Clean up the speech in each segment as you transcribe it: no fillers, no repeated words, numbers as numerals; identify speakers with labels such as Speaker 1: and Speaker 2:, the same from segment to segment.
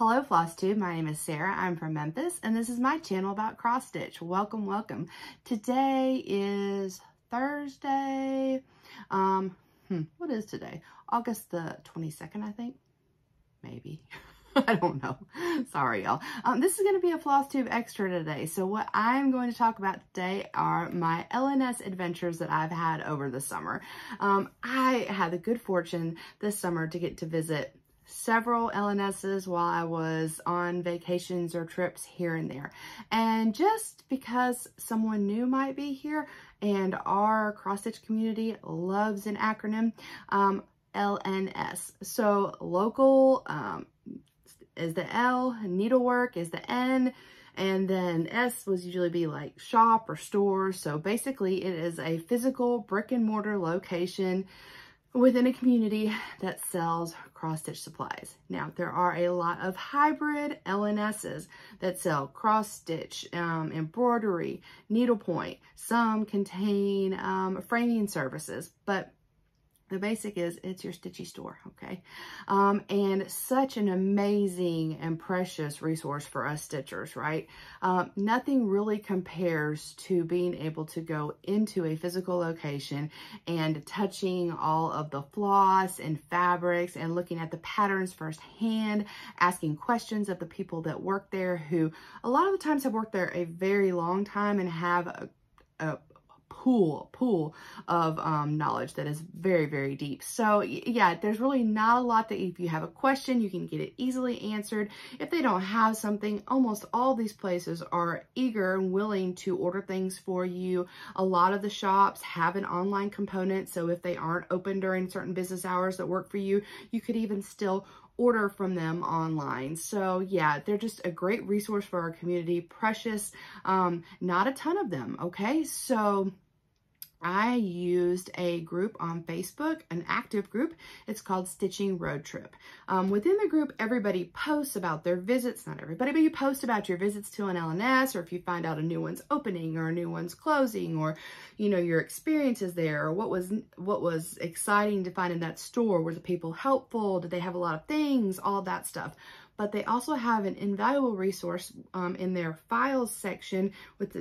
Speaker 1: Hello FlossTube, my name is Sarah. I'm from Memphis and this is my channel about cross stitch. Welcome, welcome. Today is Thursday. What is today? August the 22nd, I think. Maybe. I don't know. Sorry, y'all. This is going to be a FlossTube extra today. So what I'm going to talk about today are my LNS adventures that I've had over the summer. I had the good fortune this summer to get to visit several LNSs while I was on vacations or trips here and there. And just because someone new might be here and our cross stitch community loves an acronym, LNS. So local is the L, needlework is the N, and then S was usually be like shop or store. So basically it is a physical brick and mortar location within a community that sells cross stitch supplies. Now, there are a lot of hybrid LNSs that sell cross stitch, embroidery, needlepoint. Some contain framing services, but the basic is it's your stitchy store, okay? And such an amazing and precious resource for us stitchers, right? Nothing really compares to being able to go into a physical location and touching all of the floss and fabrics and looking at the patterns firsthand, asking questions of the people that work there who a lot of the times have worked there a very long time and have a pool of knowledge that is very, very deep. So yeah, there's really not a lot that if you have a question, you can get it easily answered. If they don't have something, almost all these places are eager and willing to order things for you. A lot of the shops have an online component. So if they aren't open during certain business hours that work for you, you could even still order from them online. So yeah, they're just a great resource for our community. Precious, not a ton of them. Okay. So I used a group on Facebook, an active group. It's called Stitching Road Trip. Within the group, everybody posts about their visits. Not everybody, but you post about your visits to an LNS, or if you find out a new one's opening or a new one's closing, or you know your experiences there, or what was exciting to find in that store. Were the people helpful? Did they have a lot of things? All of that stuff. But they also have an invaluable resource in their files section,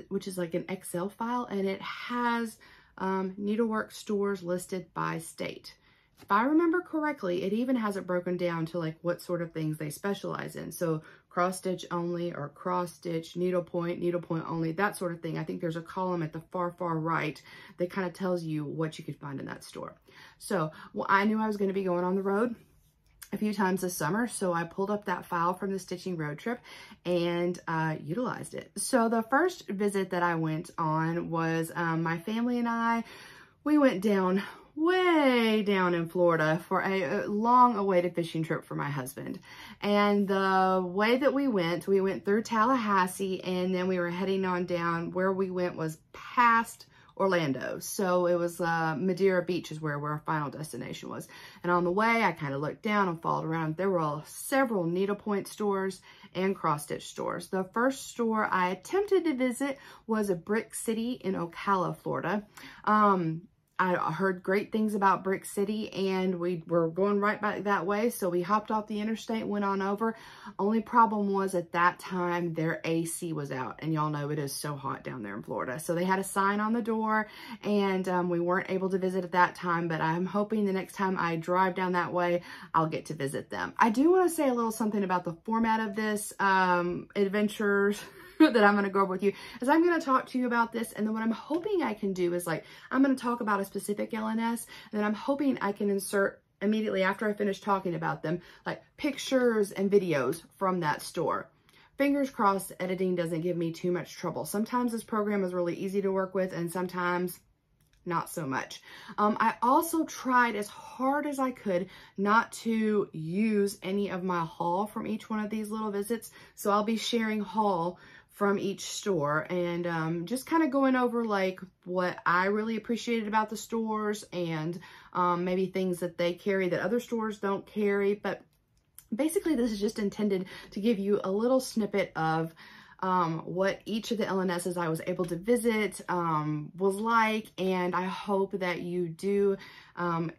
Speaker 1: which is like an Excel file, and it has needlework stores listed by state. If I remember correctly, it even has it broken down to like what sort of things they specialize in. So cross stitch only, or cross stitch, needlepoint only, that sort of thing. I think there's a column at the far right that kind of tells you what you could find in that store. So well, I knew I was going to be going on the road a few times this summer, so I pulled up that file from the Stitching Road Trip and utilized it. So the first visit that I went on was my family and I, we went down way down in Florida for a long awaited fishing trip for my husband. And the way that we went through Tallahassee, and then we were heading on down. Where we went was past Orlando. So it was Madeira Beach is where our final destination was. And on the way, I kind of looked down and followed around. There were several needlepoint stores and cross stitch stores. The first store I attempted to visit was a Brick City in Ocala, Florida. I heard great things about Brick City, and we were going right back that way. So we hopped off the interstate, went on over. Only problem was at that time, their AC was out, and y'all know it is so hot down there in Florida. So they had a sign on the door, and we weren't able to visit at that time, but I'm hoping the next time I drive down that way, I'll get to visit them. I do want to say a little something about the format of this adventures that I'm going to go over with you, is I'm going to talk to you about this, and then what I'm hoping I can do is like, I'm going to talk about a specific LNS, and then I'm hoping I can insert immediately after I finish talking about them, like pictures and videos from that store. Fingers crossed editing doesn't give me too much trouble. Sometimes this program is really easy to work with, and sometimes not so much. I also tried as hard as I could not to use any of my haul from each one of these little visits. So I'll be sharing haul from each store, and just kind of going over like what I really appreciated about the stores, and maybe things that they carry that other stores don't carry. But basically this is just intended to give you a little snippet of what each of the LNSs I was able to visit was like, and I hope that you do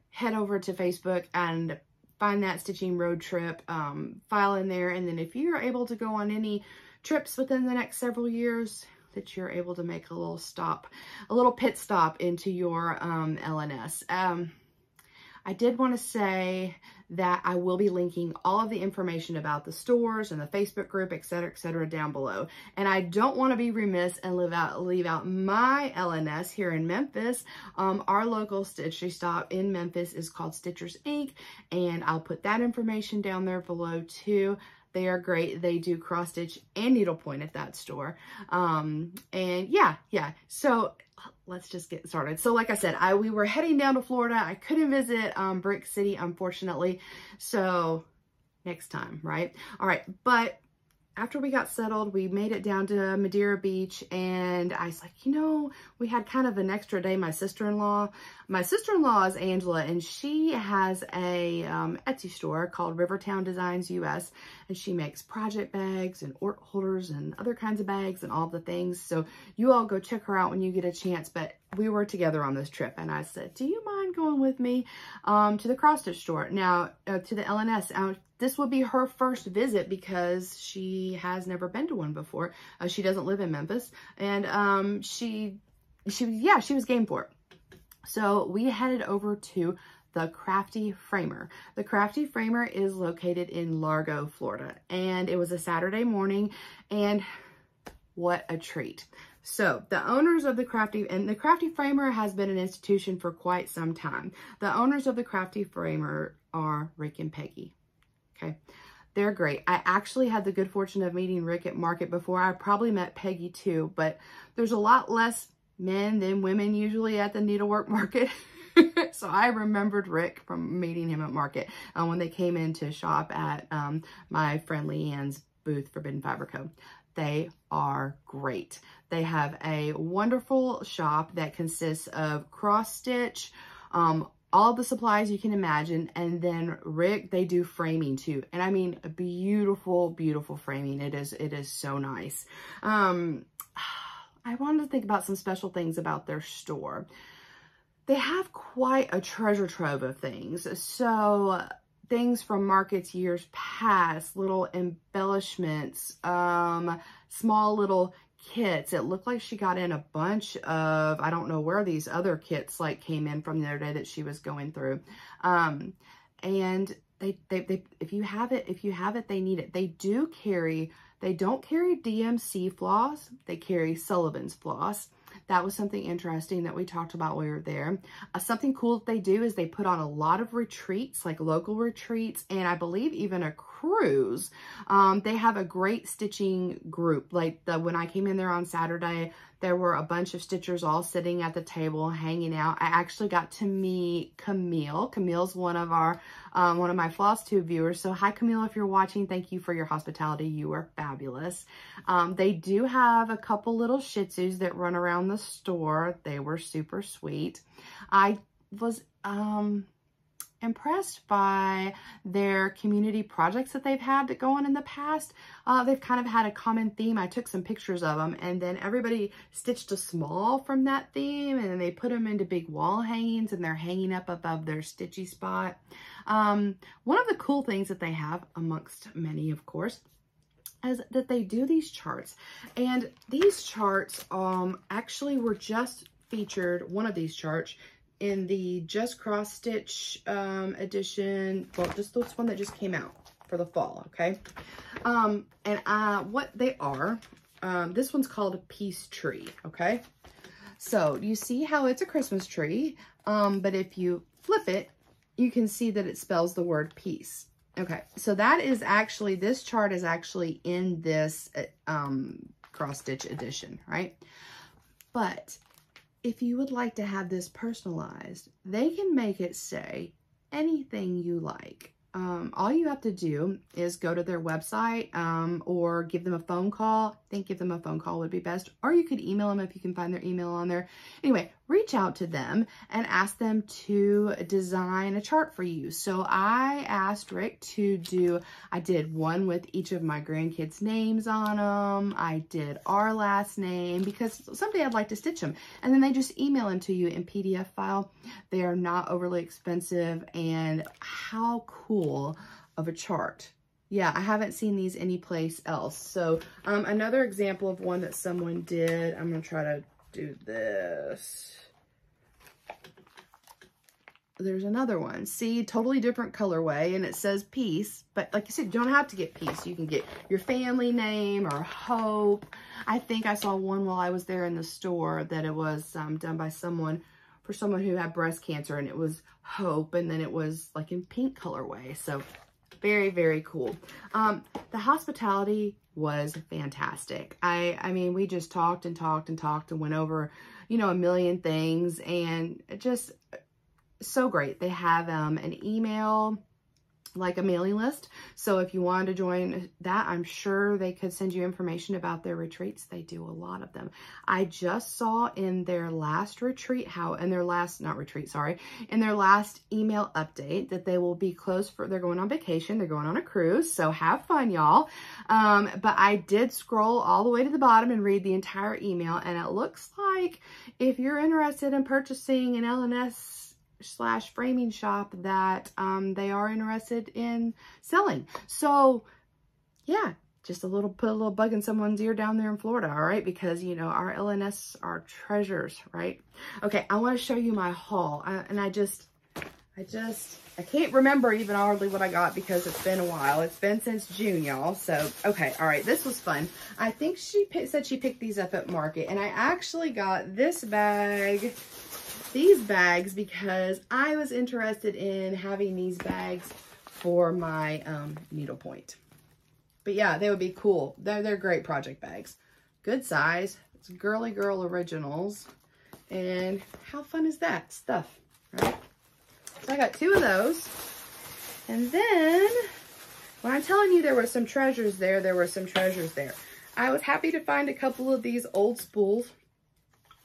Speaker 1: head over to Facebook and find that stitching road trip file in there. And then if you're able to go on any trips within the next several years, that you're able to make a little pit stop into your LNS. I did want to say that I will be linking all of the information about the stores and the Facebook group, et cetera, down below. And I don't want to be remiss and leave out my LNS here in Memphis. Our local stitchery stop in Memphis is called Stitchers Inc. And I'll put that information down there below too. They are great. They do cross stitch and needlepoint at that store. And yeah. So let's just get started. So like I said, we were heading down to Florida. I couldn't visit Brick City, unfortunately. So next time, right? All right. But after we got settled, we made it down to Madeira Beach, and I was like, you know, we had kind of an extra day. My sister-in-law is Angela, and she has a Etsy store called Rivertown Designs US, and she makes project bags and ornament holders and other kinds of bags and all the things. So you all go check her out when you get a chance. But we were together on this trip, and I said, do you mind going with me to the cross stitch store? Now, to the LNS. This will be her first visit because she has never been to one before. She doesn't live in Memphis, and she was game for it. So we headed over to the Crafty Framer. The Crafty Framer is located in Largo, Florida, and it was a Saturday morning, and what a treat. So the owners of the Crafty Framer has been an institution for quite some time. The owners of the Crafty Framer are Rick and Peggy. Okay, they're great. I actually had the good fortune of meeting Rick at market before. I probably met Peggy too, but there's a lot less men than women usually at the needlework market. So I remembered Rick from meeting him at market when they came in to shop at my friend Leanne's booth, Forbidden Fiber Co. They are great. They have a wonderful shop that consists of cross stitch, all the supplies you can imagine. And then Rick, they do framing too. And I mean, beautiful, beautiful framing. It is so nice. I wanted to think about some special things about their store. They have quite a treasure trove of things. So things from markets years past, little embellishments, small little kits. It looked like she got in a bunch of, I don't know where these other kits like came in from the other day that she was going through. And they if you have it, they need it. They don't carry DMC floss. They carry Sullivan's floss. That was something interesting that we talked about while we were there. Something cool that they do is they put on a lot of retreats, like local retreats, and I believe even a cruise. They have a great stitching group. Like when I came in there on Saturday, there were a bunch of stitchers all sitting at the table hanging out. I actually got to meet Camille. Camille's one of my FlossTube viewers. So hi Camille, if you're watching, thank you for your hospitality. You are fabulous. They do have a couple little Shih Tzus that run around the store. They were super sweet. I was impressed by their community projects that they've had to go on in the past. They've kind of had a common theme. I took some pictures of them, and then everybody stitched a small from that theme, and then they put them into big wall hangings, and they're hanging up above their stitchy spot. One of the cool things that they have, amongst many of course, is that they do these charts. And these charts actually were just featured, one of these charts, in the Just Cross Stitch edition, well, just this one that just came out for the fall, okay? What they are, this one's called a Peace Tree, okay? So you see how it's a Christmas tree, but if you flip it, you can see that it spells the word peace. Okay, so that is actually, this chart is actually in this cross stitch edition, right? But if you would like to have this personalized, they can make it say anything you like. All you have to do is go to their website or give them a phone call. I think give them a phone call would be best. Or you could email them if you can find their email on there. Anyway, reach out to them and ask them to design a chart for you. So I asked Rick to do, I did one with each of my grandkids' names on them. I did our last name because someday I'd like to stitch them. And then they just email them to you in PDF file. They are not overly expensive, and how cool of a chart. Yeah, I haven't seen these anyplace else. So another example of one that someone did, I'm gonna try to do this. There's another one. See, totally different colorway, and it says peace, but like you said, you don't have to get peace. You can get your family name or hope. I think I saw one while I was there in the store that it was done by someone, for someone who had breast cancer, and it was hope, and then it was like in pink colorway. So very, very cool. The hospitality was fantastic. I mean, we just talked and talked and talked and went over, you know, a million things, and just so great. They have an email, like a mailing list. So if you wanted to join that, I'm sure they could send you information about their retreats. They do a lot of them. I just saw in their last retreat, in their last email update, that they will be closed for, they're going on vacation. They're going on a cruise. So have fun, y'all. But I did scroll all the way to the bottom and read the entire email. And it looks like if you're interested in purchasing an LNS/framing shop, that they are interested in selling. So yeah, just put a little bug in someone's ear down there in Florida, all right? Because, you know, our LNS are treasures, right? Okay, I want to show you my haul. I can't remember even hardly what I got because it's been a while. It's been since June, y'all. So, okay, all right, this was fun. I think she said she picked these up at Market, and I actually got these bags because I was interested in having these bags for my needlepoint. But yeah, they would be cool. They're great project bags. Good size. It's Girly Girl Originals. And how fun is that stuff, right? So I got 2 of those. And then, when I'm telling you there were some treasures there, there were some treasures there. I was happy to find a couple of these old spools.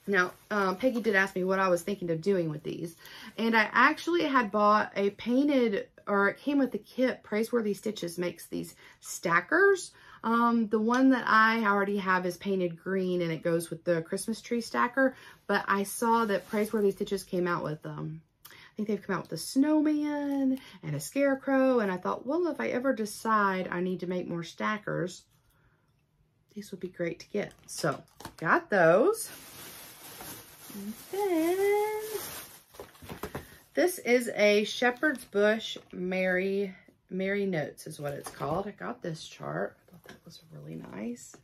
Speaker 1: Now, Peggy did ask me what I was thinking of doing with these. And I actually had bought a painted, or it came with the kit, Praiseworthy Stitches makes these stackers. The one that I already have is painted green, and it goes with the Christmas tree stacker. But I saw that Praiseworthy Stitches came out with, I think they've come out with a snowman and a scarecrow. And I thought, well, if I ever decide I need to make more stackers, these would be great to get. So, got those. And then, this is a Shepherd's Bush Merry Notes is what it's called. I got this chart. I thought that was really nice.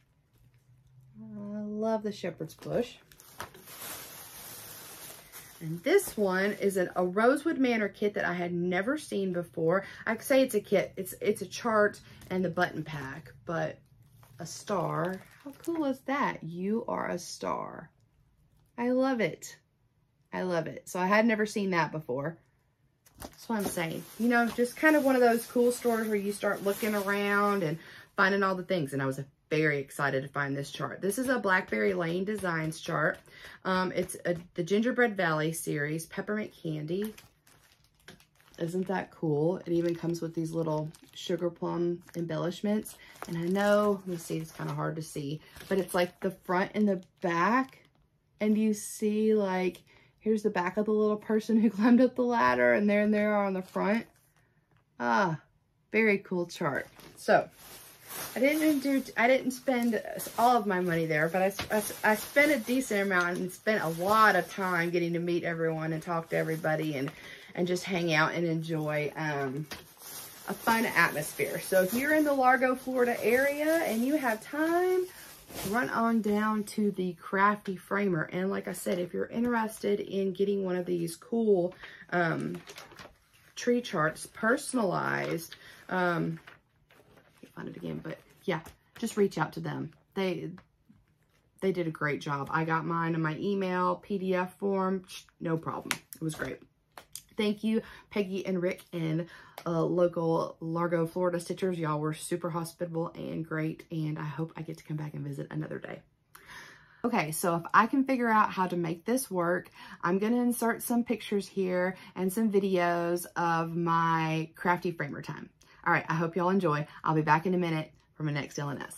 Speaker 1: I love the Shepherd's Bush. And this one is a Rosewood Manor kit that I had never seen before. I could say it's a kit. It's a chart and the button pack, but a star. How cool is that? You are a star. I love it. I love it. So I had never seen that before. That's what I'm saying. You know, just kind of one of those cool stores where you start looking around and finding all the things. And I was very excited to find this chart. This is a Blackberry Lane Designs chart. It's the Gingerbread Valley series, Peppermint Candy. Isn't that cool? It even comes with these little sugar plum embellishments. And I know, let me see, it's kind of hard to see, but it's like the front and the back. And you see, like, here's the back of the little person who climbed up the ladder, and there they are on the front. Ah, very cool chart. So, I didn't spend all of my money there, but I spent a decent amount and spent a lot of time getting to meet everyone and talk to everybody and just hang out and enjoy a fun atmosphere. So if you're in the Largo, Florida area and you have time, run on down to the Crafty Framer. And like I said, if you're interested in getting one of these cool tree charts personalized, can't find it again, but yeah, just reach out to them. They did a great job. I got mine in my email, PDF form, no problem. It was great. Thank you, Peggy and Rick and local Largo, Florida Stitchers. Y'all were super hospitable and great, and I hope I get to come back and visit another day. Okay, so if I can figure out how to make this work, I'm going to insert some pictures here and some videos of my Crafty Framer time. All right, I hope y'all enjoy. I'll be back in a minute for my next LNS.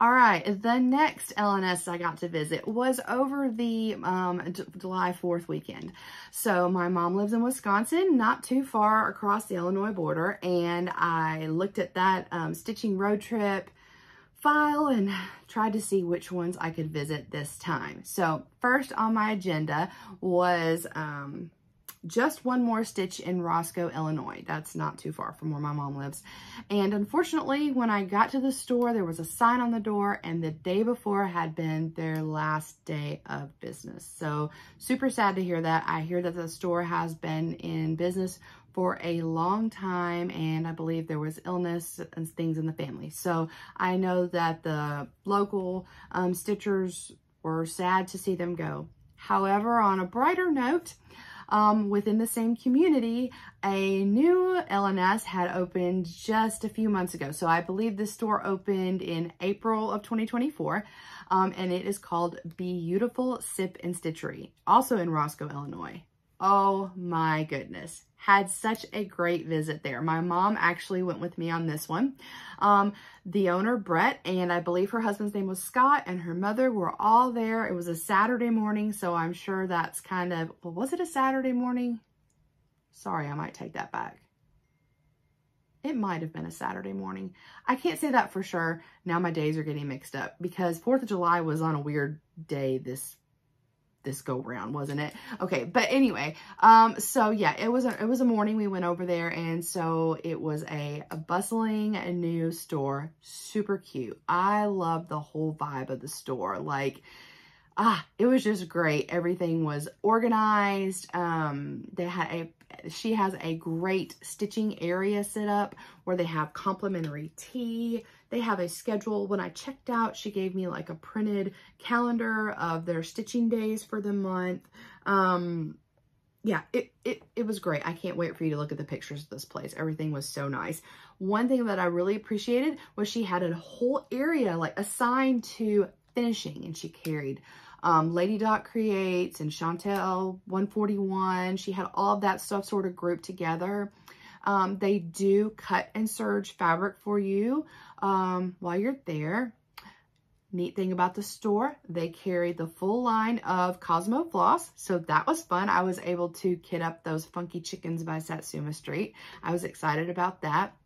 Speaker 1: All right, the next LNS I got to visit was over the July 4th weekend. So my mom lives in Wisconsin, not too far across the Illinois border, and I looked at that stitching road trip file and tried to see which ones I could visit this time. So first on my agenda was just one more stitch in Roscoe, Illinois. That's not too far from where my mom lives. And unfortunately, when I got to the store, there was a sign on the door, and the day before had been their last day of business. So super sad to hear that. I hear that the store has been in business for a long time, and I believe there was illness and things in the family. So I know that the local stitchers were sad to see them go. However, on a brighter note, within the same community, a new LNS had opened just a few months ago. So I believe this store opened in April of 2024, and it is called Bee-YouTiful Sip Stitchery, also in Roscoe, Illinois. Oh my goodness. Had such a great visit there. My mom actually went with me on this one. The owner, Brett, and I believe her husband's name was Scott, and her mother were all there. It was a Saturday morning, so I'm sure that's kind of, well, was it a Saturday morning? Sorry, I might take that back. It might have been a Saturday morning. I can't say that for sure. Now my days are getting mixed up because 4th of July was on a weird day this go round, wasn't it? Okay, but anyway, so yeah, it was a morning we went over there, and so it was a bustling new store, super cute. I love the whole vibe of the store. Like, it was just great. Everything was organized. She has a great stitching area set up where they have complimentary tea. They have a schedule. When I checked out, she gave me like a printed calendar of their stitching days for the month. Yeah, it was great. I can't wait for you to look at the pictures of this place. Everything was so nice. One thing that I really appreciated was she had a whole area like assigned to finishing, and she carried Lady Dot Creates and Chantel 141. She had all of that stuff sort of grouped together. They do cut and serge fabric for you while you're there. Neat thing about the store, they carry the full line of Cosmo Floss, so that was fun. I was able to kit up those funky chickens by Satsuma Street. I was excited about that.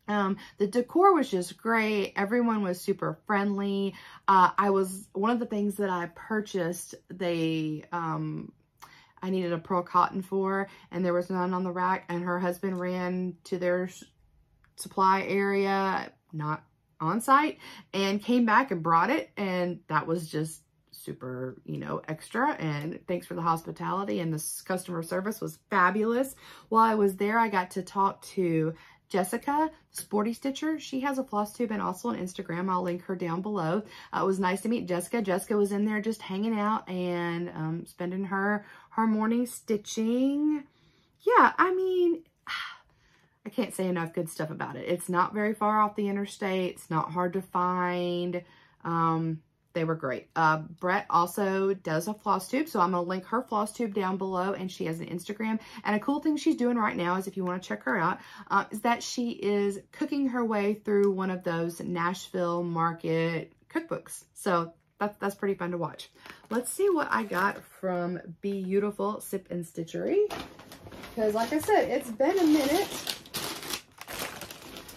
Speaker 1: The decor was just great. Everyone was super friendly. One of the things that I purchased, I needed a pearl cotton for, and there was none on the rack, and her husband ran to their supply area, not on site, and came back and brought it, and that was just super, you know, extra. And thanks for the hospitality, and the customer service was fabulous. While I was there, I got to talk to Jessica, Sporty Stitcher. She has a FlossTube and also an Instagram. I'll link her down below. It was nice to meet Jessica. Jessica was in there just hanging out and spending her morning stitching. Yeah, I mean, I can't say enough good stuff about it. It's not very far off the interstate. It's not hard to find. They were great. Brett also does a FlossTube, so I'm going to link her FlossTube down below, and she has an Instagram. And a cool thing she's doing right now is, if you want to check her out, is that she is cooking her way through one of those Nashville market cookbooks. So that's pretty fun to watch. Let's see what I got from Bee-YouTiful Sip Stitchery, because like I said, it's been a minute.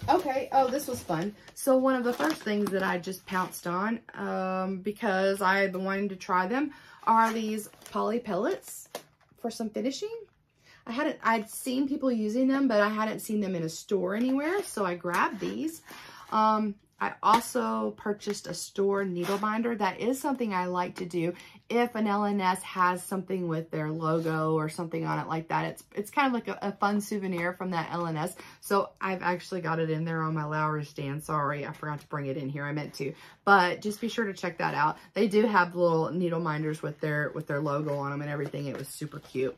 Speaker 1: Okay, oh, this was fun. So one of the first things that I just pounced on, because I had been wanting to try them, are these poly pellets for some finishing. I'd seen people using them, but I hadn't seen them in a store anywhere, so I grabbed these. I also purchased a store needle binder. That is something I like to do if an LNS has something with their logo or something on it like that. It's kind of like a fun souvenir from that LNS. So I've actually got it in there on my Lowry stand. Sorry, I forgot to bring it in here. I meant to, but just be sure to check that out. They do have little needle binders with their logo on them and everything. It was super cute.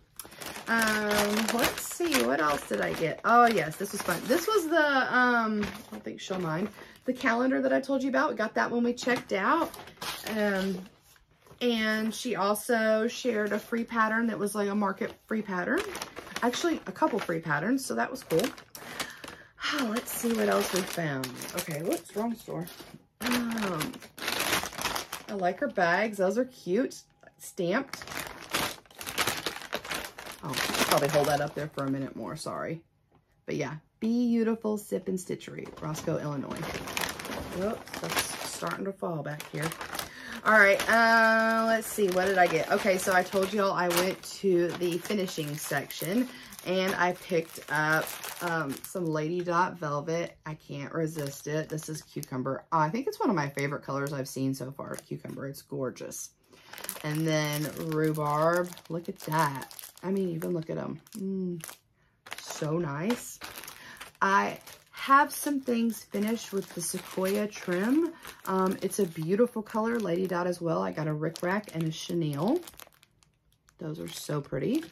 Speaker 1: Let's see, what else did I get? Oh yes, this was fun. This was the I don't think she'll mind, the calendar that I told you about. We got that when we checked out. And she also shared a free pattern that was like a market free pattern. Actually, a couple free patterns, so that was cool. Let's see what else we found. Okay, whoops, wrong store. I like her bags. Those are cute. Stamped. Oh, I'll probably hold that up there for a minute more, sorry. But yeah, Bee-YouTiful Sip Stitchery, Roscoe, Illinois. Whoops, that's starting to fall back here. All right, let's see, what did I get? Okay, so I told y'all I went to the finishing section, and I picked up some Lady Dot Velvet. I can't resist it. This is Cucumber. I think it's one of my favorite colors I've seen so far, Cucumber. It's gorgeous. And then Rhubarb. Look at that. I mean, even look at them. So nice. I have some things finished with the Sequoia trim. It's a beautiful color, Lady Dot as well. I got a Rick Rack and a Chenille. Those are so pretty.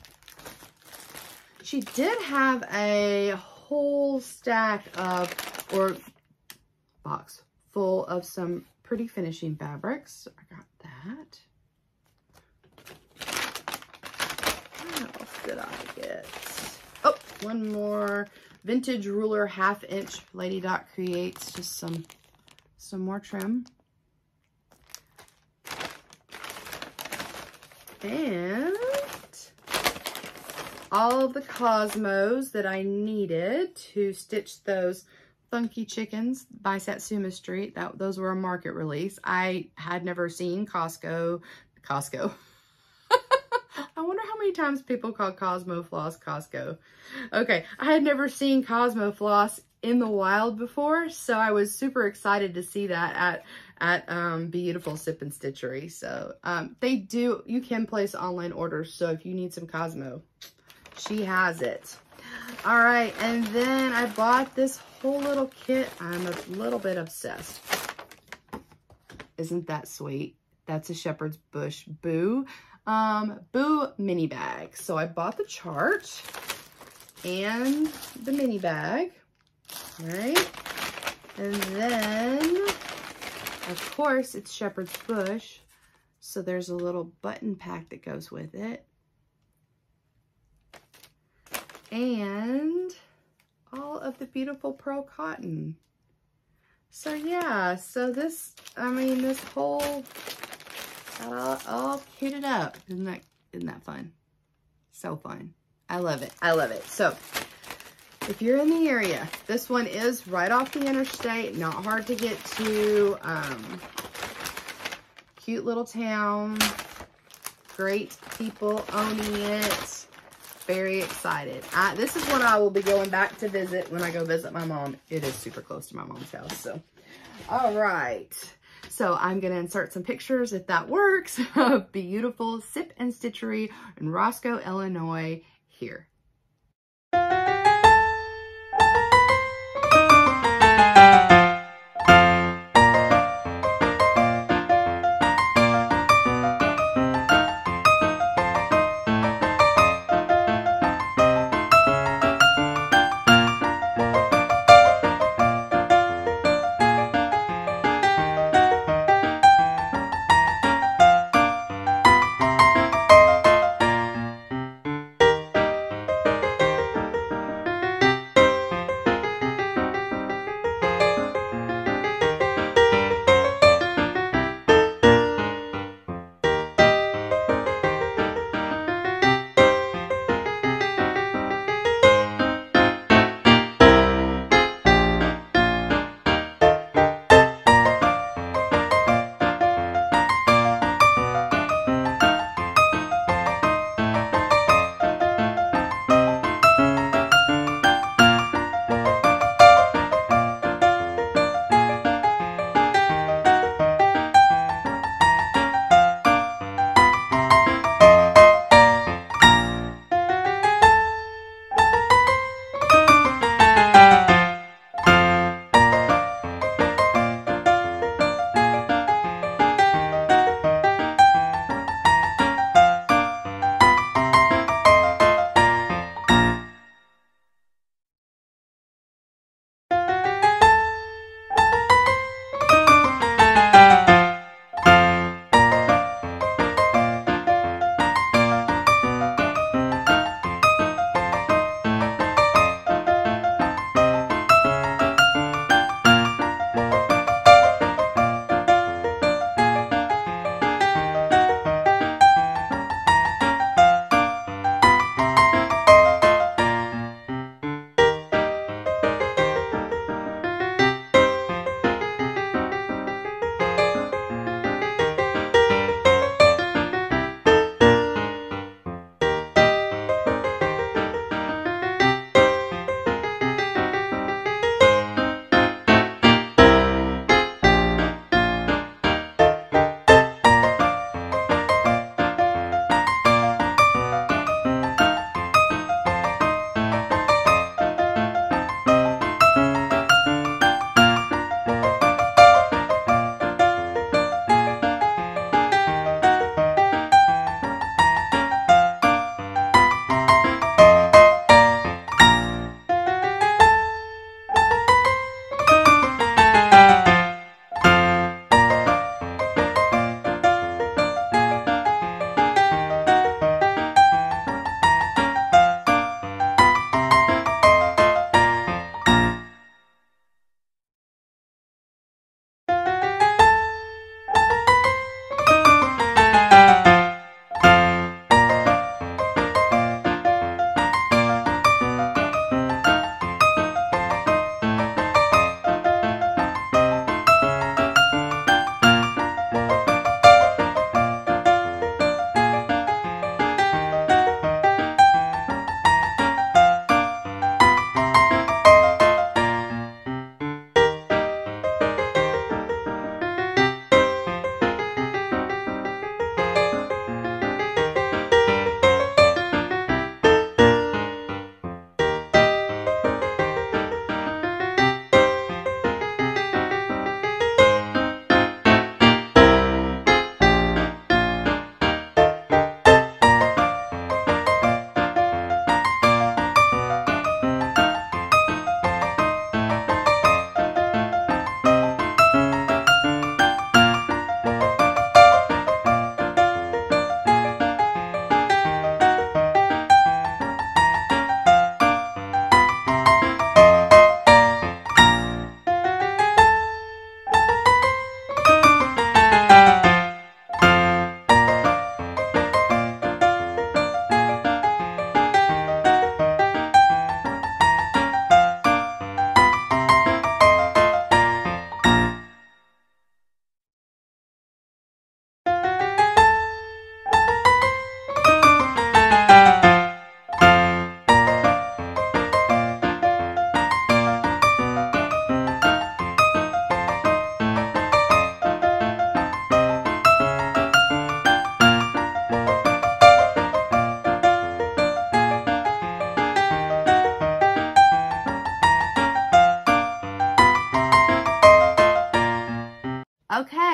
Speaker 1: she did have a whole stack of, or box full of some pretty finishing fabrics. So I got that. What else did I get? Oh, one more vintage ruler 1/2 inch. Lady Dot Creates, just some more trim. And all of the Cosmos that I needed to stitch those Funky Chickens by Satsuma Street. Those were a market release. I had never seen Costco. I wonder how many times people call Cosmo Floss Costco. Okay, I had never seen Cosmo Floss in the wild before, so I was super excited to see that at Bee-YouTiful Sip Stitchery. So you can place online orders, so if you need some Cosmo, she has it. All right, and then I bought this whole little kit. I'm a little bit obsessed. Isn't that sweet? That's a Shepherd's Bush Boo mini bag. So I bought the chart and the mini bag, right? And then, of course, it's Shepherd's Bush. So there's a little button pack that goes with it. And all of the beautiful pearl cotton. So yeah, so this, I mean, this whole, all cuted up. Isn't that fun? So fun. I love it. I love it. So if you're in the area, this one is right off the interstate, not hard to get to. Cute little town, great people owning it. Very excited. This is what I will be going back to visit when I go visit my mom. It is super close to my mom's house. So, all right. So I'm going to insert some pictures, if that works, of Bee-YouTiful Sip Stitchery in Roscoe, Illinois here.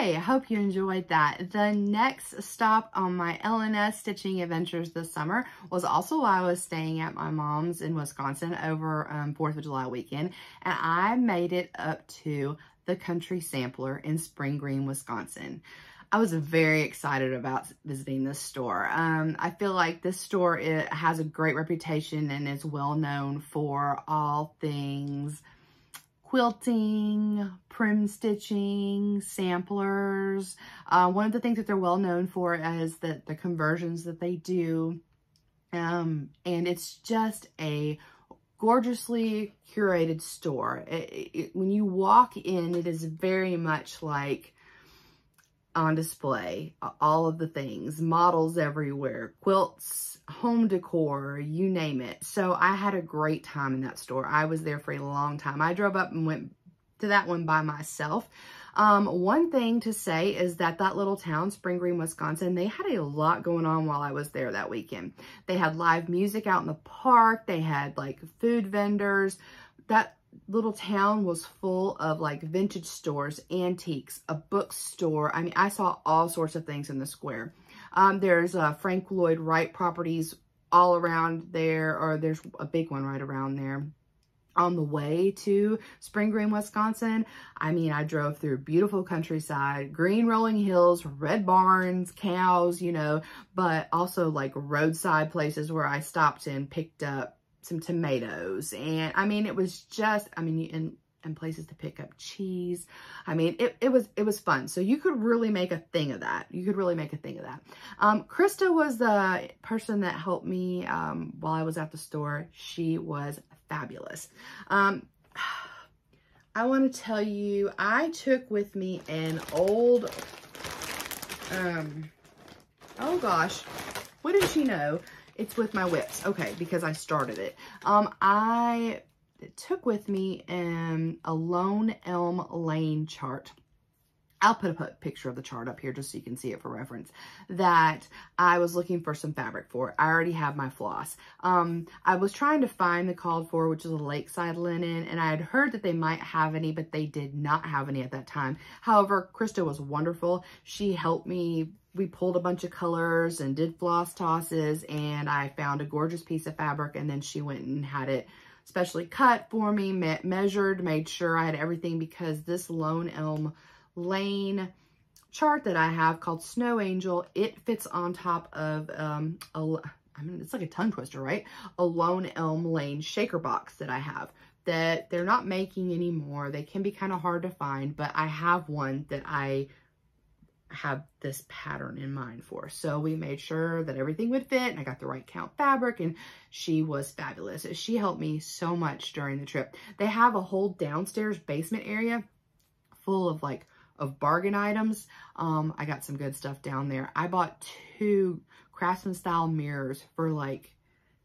Speaker 1: Okay, I hope you enjoyed that. The next stop on my L&S stitching adventures this summer was also while I was staying at my mom's in Wisconsin over 4th of July weekend, and I made it up to the Country Sampler in Spring Green, Wisconsin. I was very excited about visiting this store. I feel like this store, it has a great reputation and is well known for all things quilting, prim stitching, samplers. One of the things that they're well known for is the conversions that they do. And it's just a gorgeously curated store. When you walk in, it is very much like on display, all of the things, models everywhere, quilts, home decor, you name it. So I had a great time in that store. I was there for a long time. I drove up and went to that one by myself. One thing to say is that little town, Spring Green, Wisconsin, they had a lot going on while I was there that weekend. They had live music out in the park. They had like food vendors. That little town was full of like vintage stores, antiques, a bookstore. I mean, I saw all sorts of things in the square. There's Frank Lloyd Wright properties all around there, or there's a big one right around there. On the way to Spring Green, Wisconsin, I mean, I drove through beautiful countryside, green rolling hills, red barns, cows, you know, but also like roadside places where I stopped and picked up some tomatoes. And I mean, it was just, I mean, and places to pick up cheese. I mean, it was fun. So you could really make a thing of that. You could really make a thing of that. Krista was the person that helped me while I was at the store. She was fabulous. I want to tell you, I took with me an old, oh gosh, what did she know? It's with my whips. Okay, because I started it. I took with me a Lone Elm Lane chart. I'll put a picture of the chart up here just so you can see it for reference, that I was looking for some fabric for. I already have my floss. I was trying to find the called for, which is a lakeside linen, and I had heard that they might have any, but they did not have any at that time. However, Krista was wonderful. She helped me. We pulled a bunch of colors and did floss tosses, and I found a gorgeous piece of fabric, and then she went and had it specially cut for me, measured, made sure I had everything, because this Lone Elm Lane chart that I have called Snow Angel, it fits on top of, I mean, it's like a tongue twister, right? A Lone Elm Lane shaker box that I have that they're not making anymore. They can be kind of hard to find, but I have one that I have this pattern in mind for. So we made sure that everything would fit, and I got the right count fabric, and she was fabulous. She helped me so much during the trip. They have a whole downstairs basement area full of like bargain items. I got some good stuff down there. I bought 2 Craftsman style mirrors for like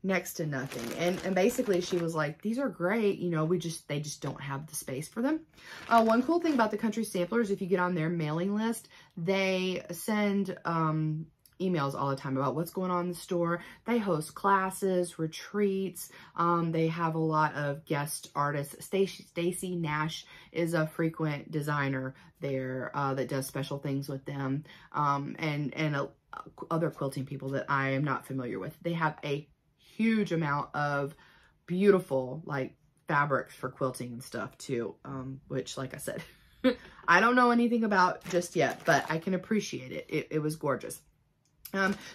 Speaker 1: next to nothing. And basically she was like, these are great, you know, they just don't have the space for them. One cool thing about the Country Samplers, if you get on their mailing list, they send emails all the time about what's going on in the store. They host classes, retreats. They have a lot of guest artists. Stacy Nash is a frequent designer there that does special things with them, and other quilting people that I am not familiar with. They have a huge amount of beautiful like fabrics for quilting and stuff too, which, like I said, I don't know anything about just yet, but I can appreciate it. It was gorgeous.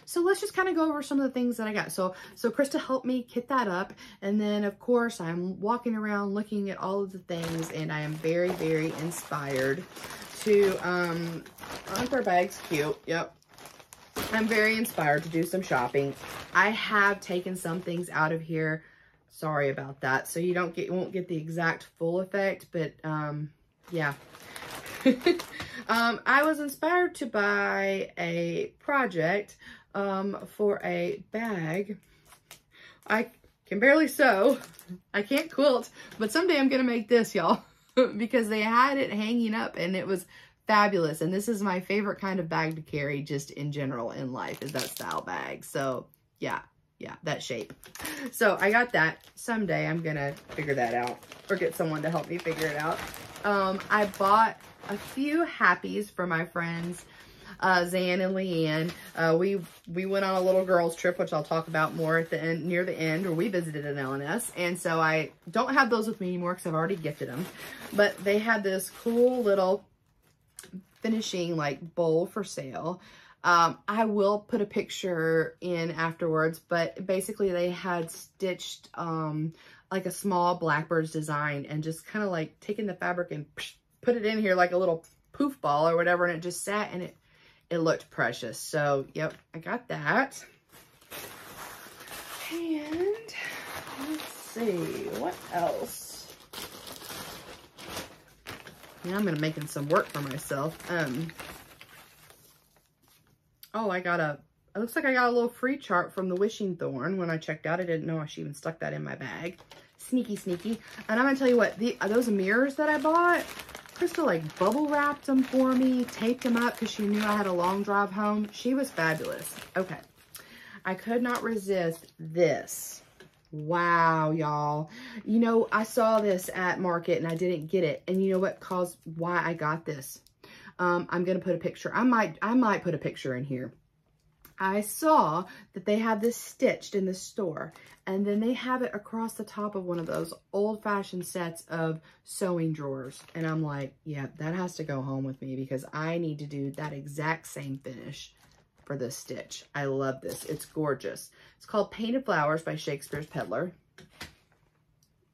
Speaker 1: So let's just kind of go over some of the things that I got. So Krista helped me kit that up. And then of course I'm walking around looking at all of the things, and I am very, very inspired to, aren't their bags cute? Yep. I'm very inspired to do some shopping. I have taken some things out of here. Sorry about that. So you won't get the exact full effect, but, yeah. I was inspired to buy a project for a bag. I can barely sew. I can't quilt, but someday I'm gonna make this, y'all, because they had it hanging up and it was fabulous. And this is my favorite kind of bag to carry just in general in life, is that style bag. So yeah, that shape. So I got that. Someday I'm gonna figure that out, or get someone to help me figure it out. I bought a few happies for my friends, Zan and Leanne. We went on a little girls trip, which I'll talk about more at the end, near the end, where we visited an LNS. And so I don't have those with me anymore because I've already gifted them. But they had this cool little finishing like bowl for sale. I will put a picture in afterwards, but basically they had stitched like a small blackbird's design and just kind of like taken the fabric and put it in here like a little poof ball or whatever, and it just sat, and it looked precious. So yep, I got that. And let's see what else. Yeah, I'm gonna making some work for myself. Oh, it looks like I got a little free chart from the Wishing Thorn. When I checked out, I didn't know she even stuck that in my bag. Sneaky, sneaky. And I'm gonna tell you what, those mirrors that I bought, Crystal like bubble wrapped them for me, taped them up because she knew I had a long drive home. She was fabulous. Okay, I could not resist this. Wow, y'all. You know, I saw this at market and I didn't get it. And you know what caused why I got this? I'm going to put a picture. I might put a picture in here. I saw that they have this stitched in the store, and then they have it across the top of one of those old-fashioned sets of sewing drawers. And I'm like, yeah, that has to go home with me because I need to do that exact same finish for this stitch. I love this. It's gorgeous. It's called Painted Flowers by Shakespeare's Peddler.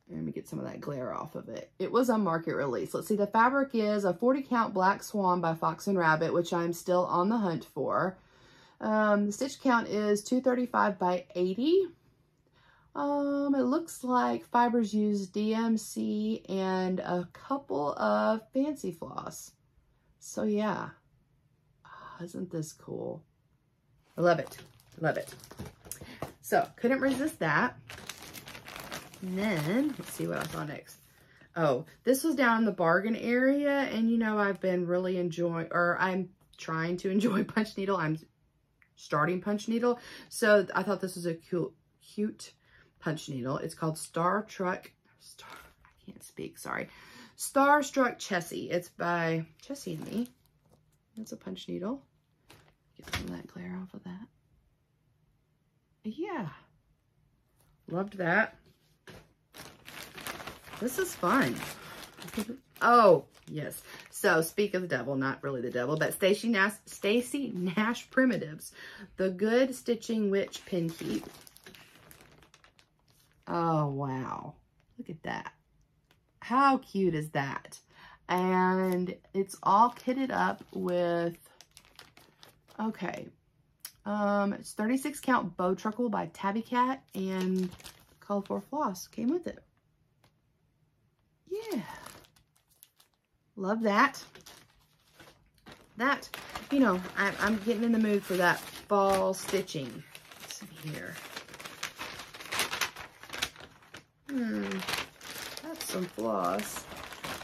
Speaker 1: Let me get some of that glare off of it. It was a market release. Let's see, the fabric is a 40 count Black Swan by Fox and Rabbit, which I'm still on the hunt for. The stitch count is 235 by 80. It looks like fibers use DMC and a couple of fancy floss. So yeah, oh, isn't this cool? I love it. Love it. So couldn't resist that. And then, let's see what I saw next. Oh, this was down in the bargain area. And you know, I've been really enjoying, or I'm trying to enjoy punch needle. I'm starting punch needle. So I thought this was a cute punch needle. It's called Starstruck Chessie. It's by Chessie and Me. It's a punch needle. Get some of that glare off of that. Yeah. Loved that. This is fun. Oh, yes. So, speak of the devil, not really the devil, but Stacy Nash Primitives, the Good Stitching Witch Pin Keep. Oh, wow. Look at that. How cute is that? And it's all kitted up with, okay, it's 36 count Bow Truckle by Tabby Cat, and Colorful Floss came with it. Yeah. Love that. That, you know, I'm getting in the mood for that fall stitching. Let's see here. That's some floss.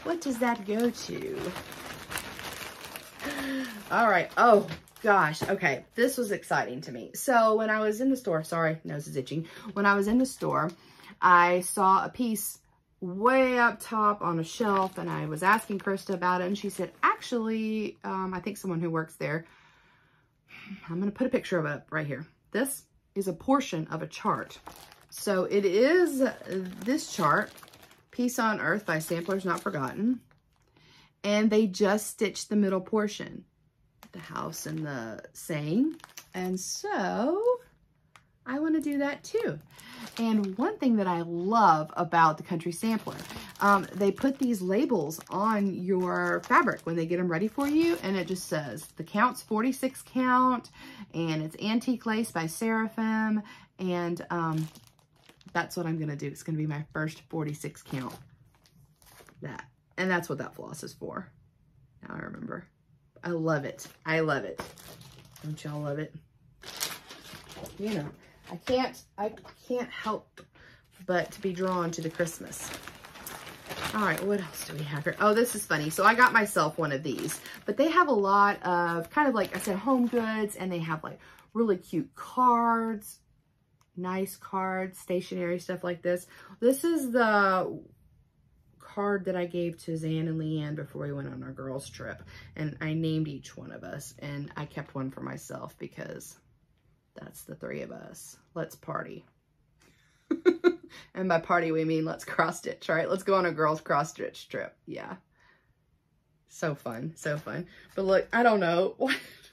Speaker 1: What does that go to? All right. Oh, gosh. Okay. This was exciting to me. So when I was in the store, sorry, nose is itching. When I was in the store, I saw a piece way up top on a shelf, and I was asking Krista about it, and she said, actually, I think someone who works there, I'm going to put a picture of it right here. This is a portion of a chart. So it is this chart, Peace on Earth by Samplers Not Forgotten, and they just stitched the middle portion, the house and the saying, and so I want to do that too. And one thing that I love about the Country Sampler, they put these labels on your fabric when they get them ready for you, and it just says the count's 46 count, and it's Antique Lace by Seraphim, and that's what I'm going to do. It's going to be my first 46 count. And that's what that floss is for. Now I remember. I love it. I love it. Don't y'all love it? You know, I can't help but to be drawn to the Christmas. All right, what else do we have here? Oh, this is funny. So I got myself one of these, but they have a lot of kind of like I said, home goods, and they have like really cute cards, nice cards, stationery stuff like this. This is the card that I gave to Zan and Leanne before we went on our girls trip. And I named each one of us, and I kept one for myself because that's the 3 of us. Let's party. And by party, we mean let's cross stitch, right? Let's go on a girls cross stitch trip. Yeah. So fun, so fun. But look, I don't know.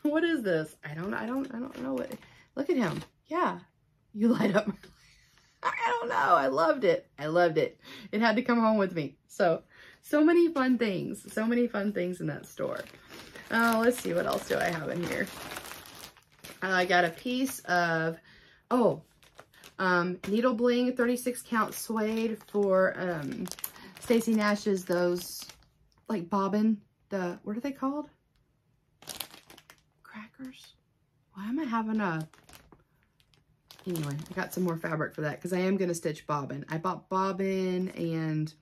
Speaker 1: What is this? I don't know what. Look at him. Yeah. You light up. I don't know. I loved it. I loved it. It had to come home with me. So many fun things. So many fun things in that store. Oh, let's see. What else do I have in here? I got a piece of, needle bling 36 count suede for Stacey Nash's, those like bobbin, what are they called? Crackers? Why am I having a, anyway, I got some more fabric for that because I am going to stitch bobbin. I bought bobbin and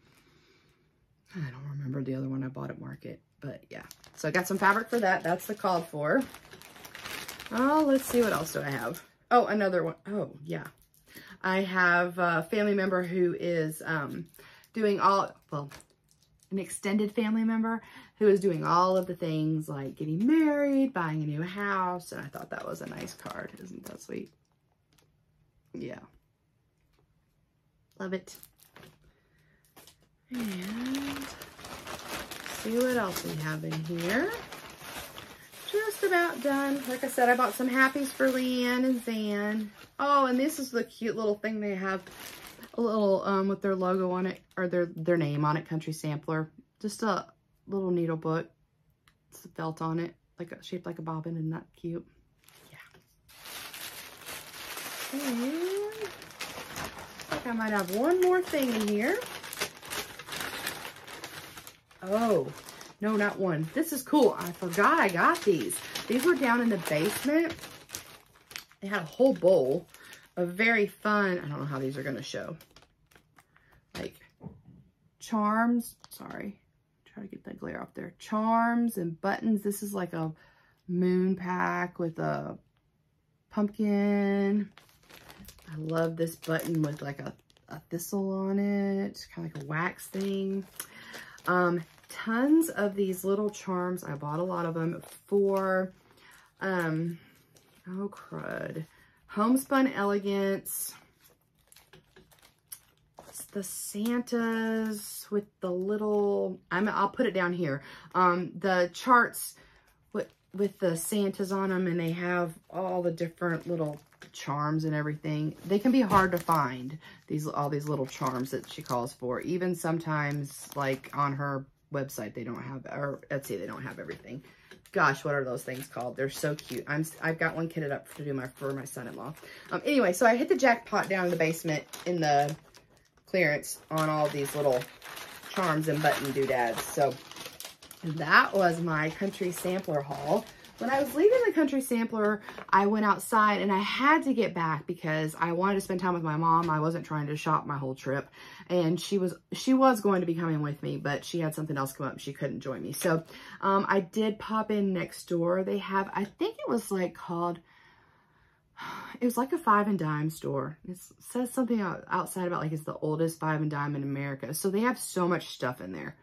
Speaker 1: I don't remember the other one I bought at market, but yeah. So I got some fabric for that. That's the called for. Oh, let's see, what else do I have? Oh, another one. Oh, yeah. I have a family member who is doing all, well, an extended family member who is doing all of the things like getting married, buying a new house, and I thought that was a nice card. Isn't that sweet? Yeah. Love it. And see what else we have in here. Just about done. Like I said, I bought some happies for Leanne and Zan. Oh, and this is the cute little thing they have, a little with their logo on it, or their name on it, Country Sampler. Just a little needle book. It's a felt on it, like shaped like a bobbin. Isn't that cute? Yeah. And I think I might have one more thing in here. Oh. No, not one. This is cool. I forgot I got these. These were down in the basement. They had a whole bowl of very fun, I don't know how these are going to show, like charms. Sorry. Try to get that glare off there. Charms and buttons. This is like a moon pack with a pumpkin. I love this button with like a thistle on it. Kind of like a wax thing. Tons of these little charms. I bought a lot of them for, oh crud, Homespun Elegance. It's the Santas with the little, I'll put it down here. The charts with the Santas on them, and they have all the different little charms and everything. They can be hard to find, all these little charms that she calls for. Even sometimes, like on her website, they don't have, or Etsy, they don't have everything. Gosh, what are those things called? They're so cute. I've got one kitted up to do for my son-in-law. Anyway, so I hit the jackpot down in the basement in the clearance on all these little charms and button doodads. So that was my Country Sampler haul. When I was leaving the Country Sampler, I went outside and I had to get back because I wanted to spend time with my mom. I wasn't trying to shop my whole trip, and she was going to be coming with me, but she had something else come up and she couldn't join me. So I did pop in next door. They have, I think it was like called, it was like a 5 and dime store. It says something outside about like it's the oldest 5 and dime in America. So they have so much stuff in there.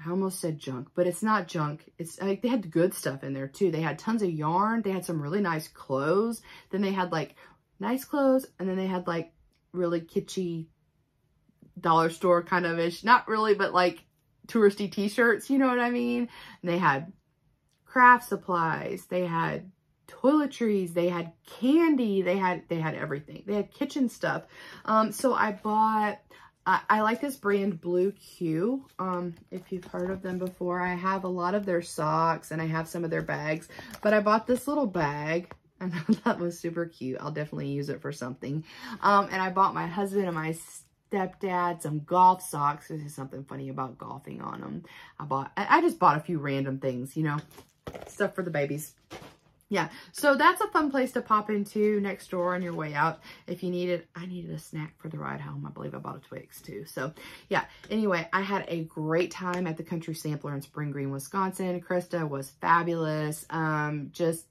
Speaker 1: I almost said junk, but it's not junk. It's like they had good stuff in there too. They had tons of yarn. They had some really nice clothes. Then they had like nice clothes, and then they had like really kitschy dollar store kind of ish. Not really, but like touristy t-shirts, you know what I mean? And they had craft supplies. They had toiletries. They had candy. They had everything. They had kitchen stuff. So I bought, I like this brand Blue Q. If you've heard of them before, I have a lot of their socks and I have some of their bags, but I bought this little bag and that was super cute. I'll definitely use it for something. And I bought my husband and my stepdad some golf socks. There's something funny about golfing on them. I just bought a few random things, you know, stuff for the babies. Yeah, so that's a fun place to pop into next door on your way out if you need it. I needed a snack for the ride home. I believe I bought a Twix too. So yeah, anyway, I had a great time at the Country Sampler in Spring Green, Wisconsin. Krista was fabulous. Just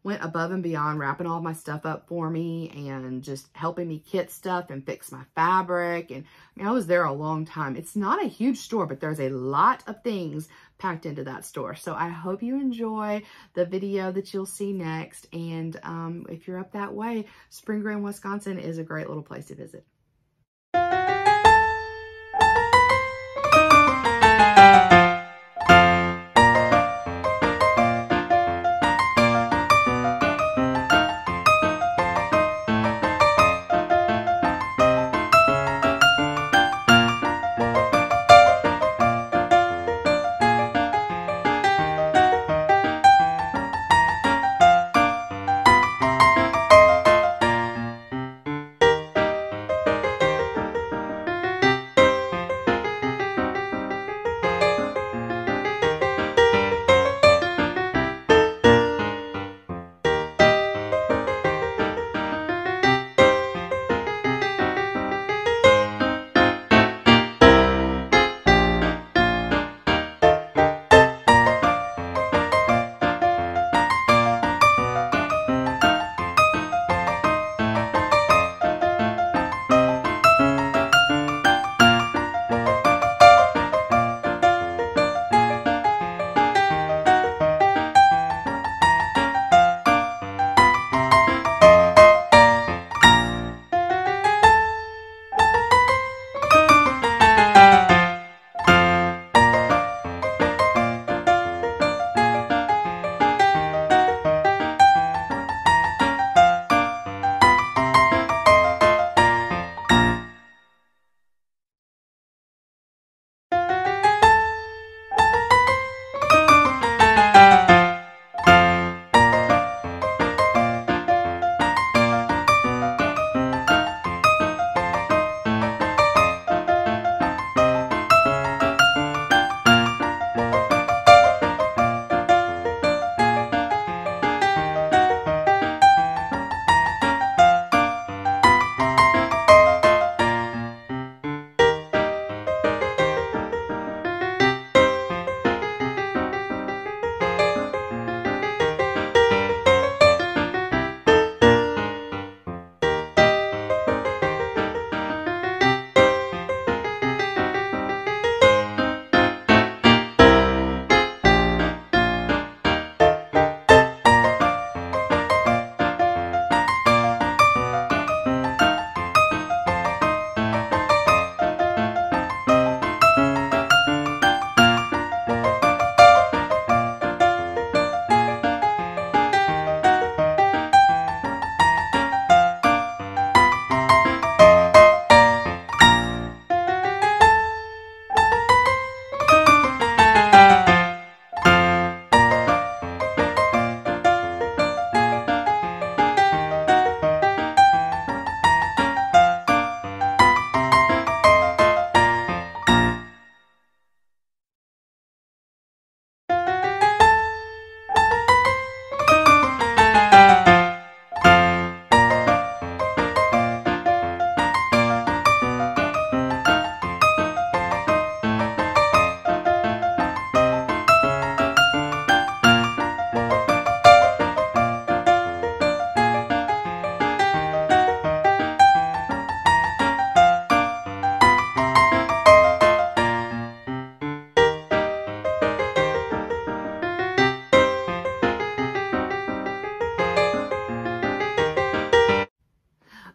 Speaker 1: went above and beyond wrapping all my stuff up for me and just helping me kit stuff and fix my fabric. And I mean, I was there a long time. It's not a huge store, but there's a lot of things packed into that store. So I hope you enjoy the video that you'll see next. And if you're up that way, Spring Green, Wisconsin is a great little place to visit.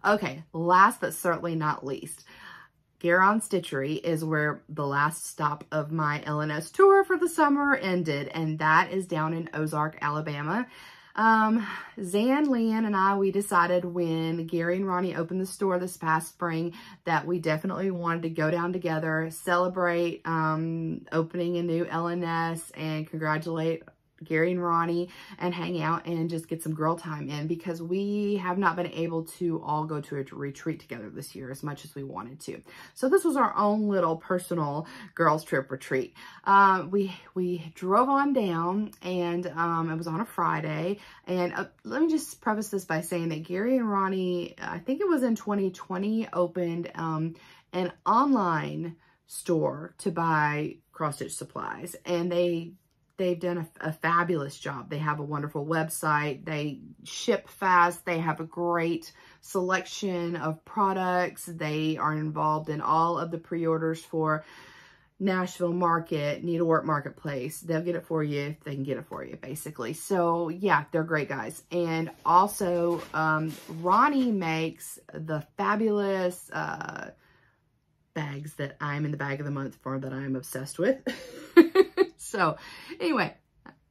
Speaker 1: Okay, last but certainly not least, GaRon Stitchery is where the last stop of my LNS tour for the summer ended, and that is down in Ozark, Alabama. Zan, Leanne, and I, we decided when Gary and Ronnie opened the store this past spring that we definitely wanted to go down together, celebrate opening a new LNS, and congratulate Gary and Ronnie and hang out and just get some girl time in, because we have not been able to all go to a retreat together this year as much as we wanted to. So this was our own little personal girls trip retreat. We drove on down, and it was on a Friday. And let me just preface this by saying that Gary and Ronnie, I think it was in 2020, opened an online store to buy cross-stitch supplies, and they they've done a fabulous job. They have a wonderful website. They ship fast. They have a great selection of products. They are involved in all of the pre-orders for Nashville Market, Needlework Marketplace. They'll get it for you if they can get it for you, basically. So yeah, they're great guys. And also, Ronnie makes the fabulous bags that I'm in the bag of the month for, that I'm obsessed with. So anyway,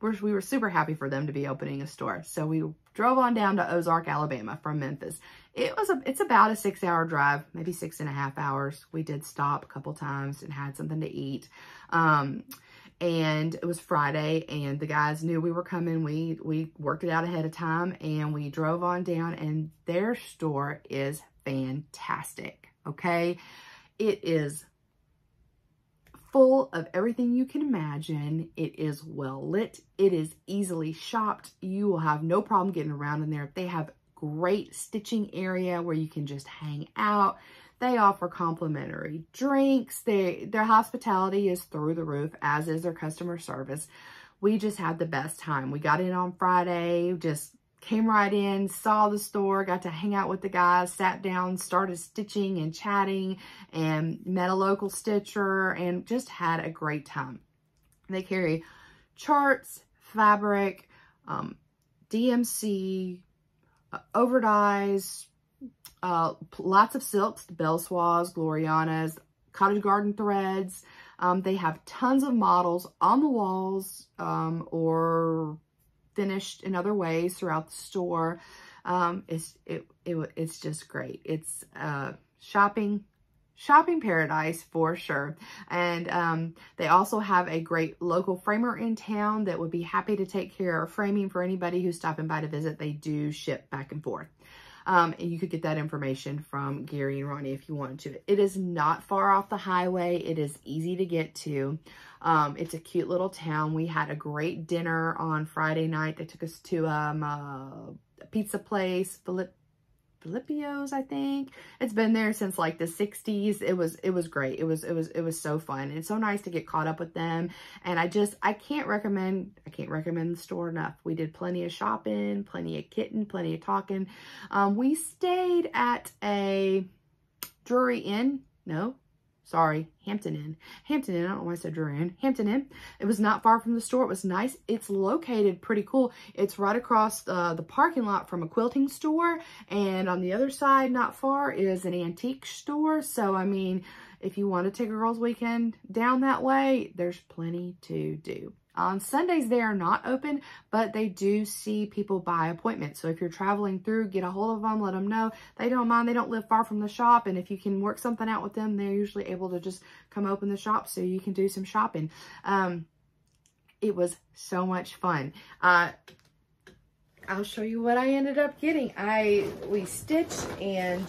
Speaker 1: we were super happy for them to be opening a store. So we drove on down to Ozark, Alabama from Memphis. It's about a 6-hour drive, maybe 6.5 hours. We did stop a couple times and had something to eat. And it was Friday, and the guys knew we were coming. We worked it out ahead of time, and we drove on down, and their store is fantastic, okay? It is full of everything you can imagine. It is well lit. It is easily shopped. You will have no problem getting around in there. They have great stitching area where you can just hang out. They offer complimentary drinks. Their hospitality is through the roof, as is their customer service. We just had the best time. We got in on Friday, just came right in, saw the store, got to hang out with the guys, sat down, started stitching and chatting, and met a local stitcher, and just had a great time. They carry charts, fabric, DMC, overdyes, lots of silks, Belle Soies, Glorianas, cottage garden threads. They have tons of models on the walls, or finished in other ways throughout the store. It's just great. It's shopping paradise for sure. And they also have a great local framer in town that would be happy to take care of framing for anybody who's stopping by to visit. They do ship back and forth. And you could get that information from Gary and Ronnie if you wanted to. It is not far off the highway. It is easy to get to. It's a cute little town. We had a great dinner on Friday night. They took us to a pizza place, Filippio's, I think. It's been there since like the 60s. It was great. It was so fun. It's so nice to get caught up with them. And I can't recommend the store enough. We did plenty of shopping, plenty of kitten, plenty of talking. We stayed at a Drury Inn. No, sorry, Hampton Inn. Hampton Inn, I don't know why I said Drury Inn. Hampton Inn. It was not far from the store. It was nice. It's located pretty cool. It's right across the parking lot from a quilting store. And on the other side, not far, is an antique store. So, I mean, if you want to take a girls' weekend down that way, there's plenty to do. On Sundays, they are not open, but they do see people by appointment. So if you're traveling through, get a hold of them, let them know. They don't mind. They don't live far from the shop. And if you can work something out with them, they're usually able to just come open the shop so you can do some shopping. It was so much fun. I'll show you what I ended up getting. We stitched and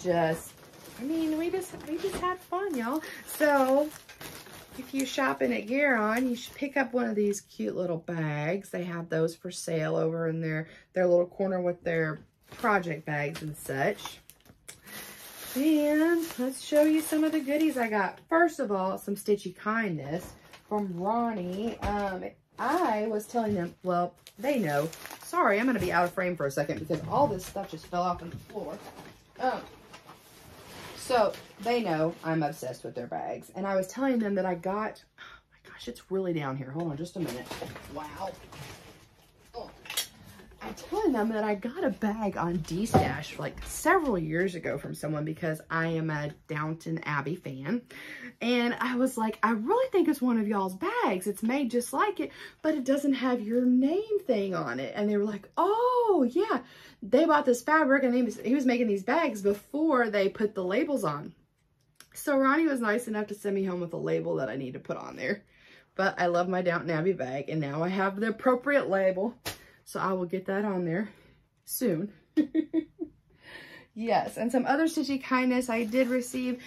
Speaker 1: we just had fun, y'all. So if you're shopping at GaRon, you should pick up one of these cute little bags. They have those for sale over in their little corner with their project bags and such. And let's show you some of the goodies I got. First of all, some Stitchy Kindness from Ronnie. I was telling them, well, they know. Sorry, I'm going to be out of frame for a second because all this stuff just fell off on the floor. So they know I'm obsessed with their bags. And I was telling them that I got, oh my gosh, it's really down here. Hold on just a minute. Wow. Oh. I'm telling them that I got a bag on D-Stash like several years ago from someone because I am a Downton Abbey fan. And I was like, I really think it's one of y'all's bags. It's made just like it, but it doesn't have your name thing on it. And they were like, oh yeah. They bought this fabric and he was making these bags before they put the labels on. So Ronnie was nice enough to send me home with a label that I need to put on there. But I love my Downton Abbey bag and now I have the appropriate label. So I will get that on there soon. Yes, and some other Stitchy Kindness I did receive.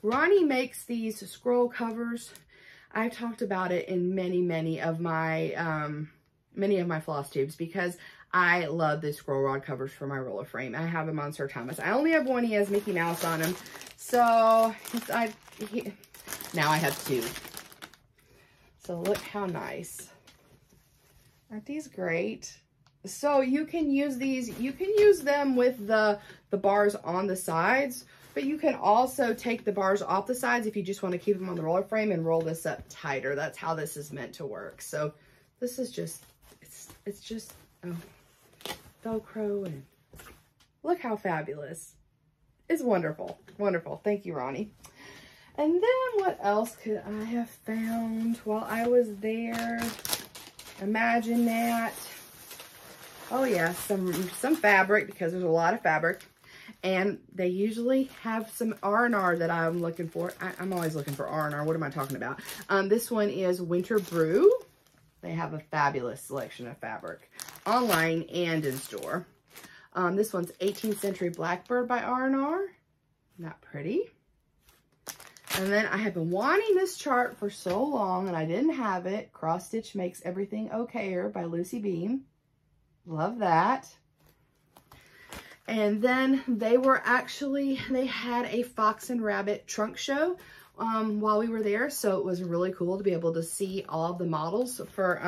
Speaker 1: Ronnie makes these scroll covers. I've talked about it in many of my FlossTubes because I love the scroll rod covers for my roller frame. I have them on Sir Thomas. I only have one. He has Mickey Mouse on him. So now I have two. So look how nice. Aren't these great? So you can use these, you can use them with the bars on the sides, but you can also take the bars off the sides if you just want to keep them on the roller frame and roll this up tighter. That's how this is meant to work. So this is just, it's just Velcro, and look how fabulous. It's wonderful, wonderful. Thank you, Ronnie. And then what else could I have found while I was there? Imagine that. Oh yeah, some fabric, because there's a lot of fabric. And they usually have some R&R that I'm looking for. I'm always looking for R&R. What am I talking about? This one is Winter Brew. They have a fabulous selection of fabric online and in store. This one's 18th Century Blackbird by R&R. Not pretty. And then I have been wanting this chart for so long and I didn't have it. Cross Stitch Makes Everything Okayer by Lucy Beam. Love that. And then they had a Fox and Rabbit trunk show while we were there. So it was really cool to be able to see all of the models for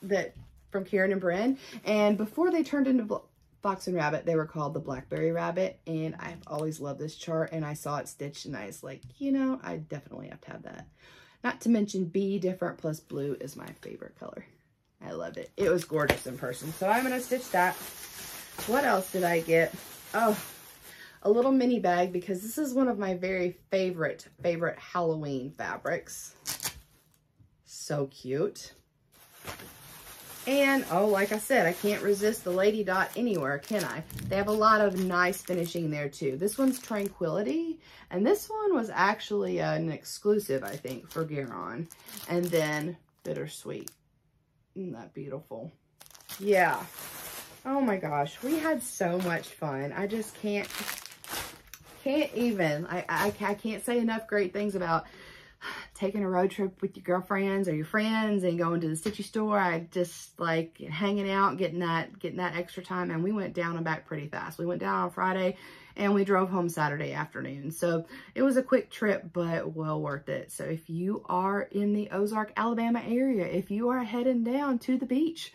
Speaker 1: that from Karen and Bren. And before they turned into Fox and Rabbit, they were called the Blackberry Rabbit. And I've always loved this chart, and I saw it stitched and I was like, you know, I definitely have to have that. Not to mention Bee Different plus Blue is my favorite color. I love it. It was gorgeous in person. So I'm going to stitch that. What else did I get? Oh, a little mini bag, because this is one of my very favorite Halloween fabrics. So cute. And, oh, like I said, I can't resist the Lady Dot anywhere, can I? They have a lot of nice finishing there, too. This one's Tranquility, and this one was actually an exclusive, I think, for GaRon. And then Bittersweet. Isn't that beautiful? Yeah. Oh, my gosh. We had so much fun. I just can't even. I can't say enough great things about taking a road trip with your girlfriends or your friends and going to the Stitchy store. I just like hanging out, getting that extra time. And we went down and back pretty fast. We went down on Friday and we drove home Saturday afternoon. So it was a quick trip, but well worth it. So if you are in the Ozark, Alabama area, if you are heading down to the beach,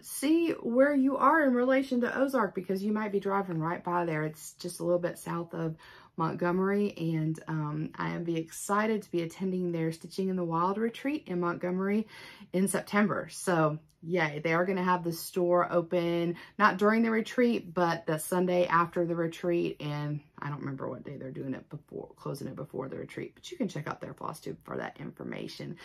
Speaker 1: see where you are in relation to Ozark, because you might be driving right by there. It's just a little bit south of Montgomery, and I am excited to be attending their Stitching in the Wild retreat in Montgomery in September. So yay, they are going to have the store open, not during the retreat, but the Sunday after the retreat. And I don't remember what day they're doing it before, closing it before the retreat, but you can check out their FlossTube for that information.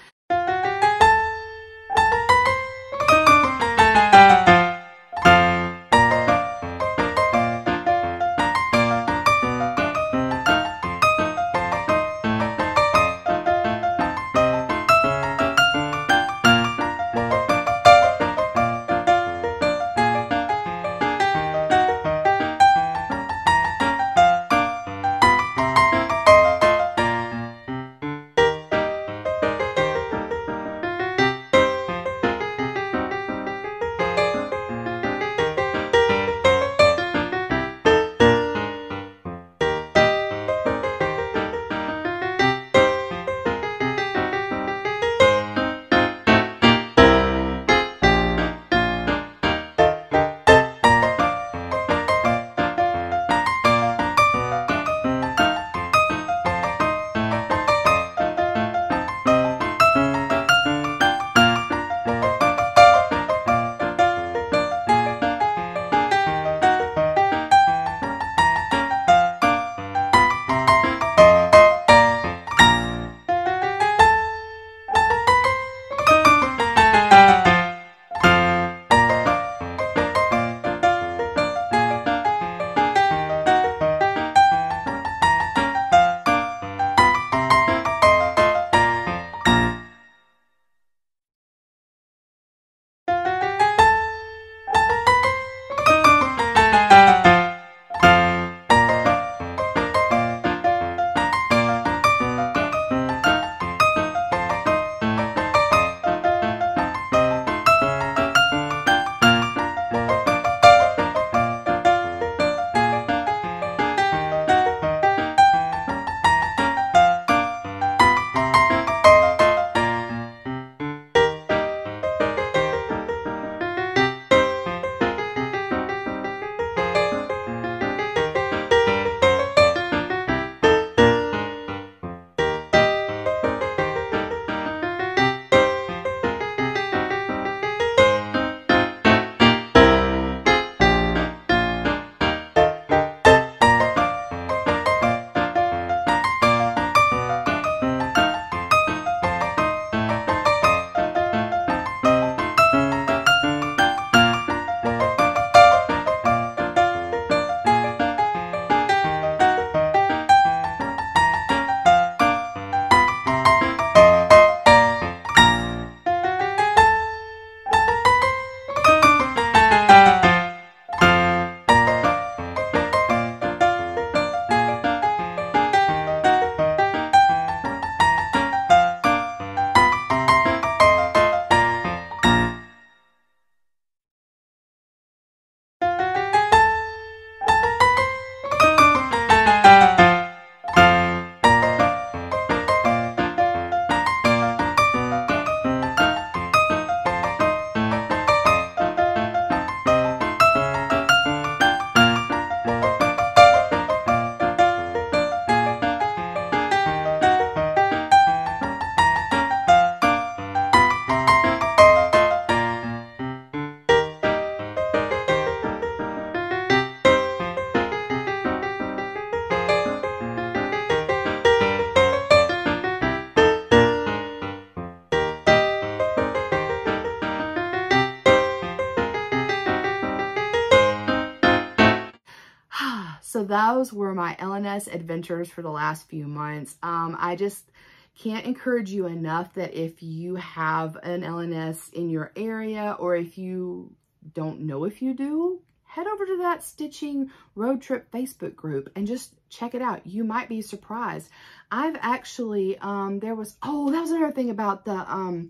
Speaker 1: so those were my LNS adventures for the last few months. I just can't encourage you enough that if you have an LNS in your area, or if you don't know if you do, head over to that Stitching Road Trip Facebook group and just check it out. You might be surprised. I've actually, that was another thing about the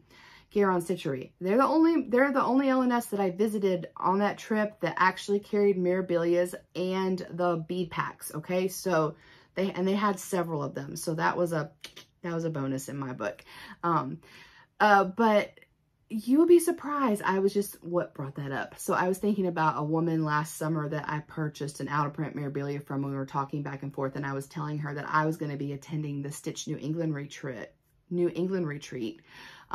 Speaker 1: GaRon Stitchery. They're the only LNS that I visited on that trip that actually carried Mirabilias and the bead packs. Okay, so they had several of them, so that was a bonus in my book. But you will be surprised. What brought that up? So I was thinking about a woman last summer that I purchased an out of print Mirabilia from when we were talking back and forth, and I was telling her that I was going to be attending the Stitch New England retreat.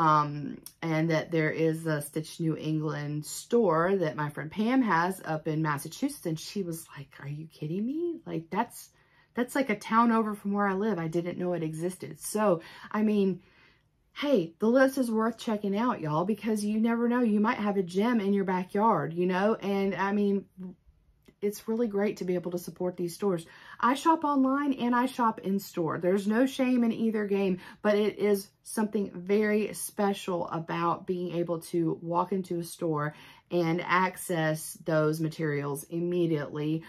Speaker 1: And that there is a Stitch New England store that my friend Pam has up in Massachusetts. And she was like, are you kidding me? Like, that's like a town over from where I live. I didn't know it existed. So, I mean, hey, the list is worth checking out, y'all, because you never know. You might have a gem in your backyard, you know? And I mean, it's really great to be able to support these stores. I shop online and I shop in store. There's no shame in either game, but it is something very special about being able to walk into a store and access those materials immediately,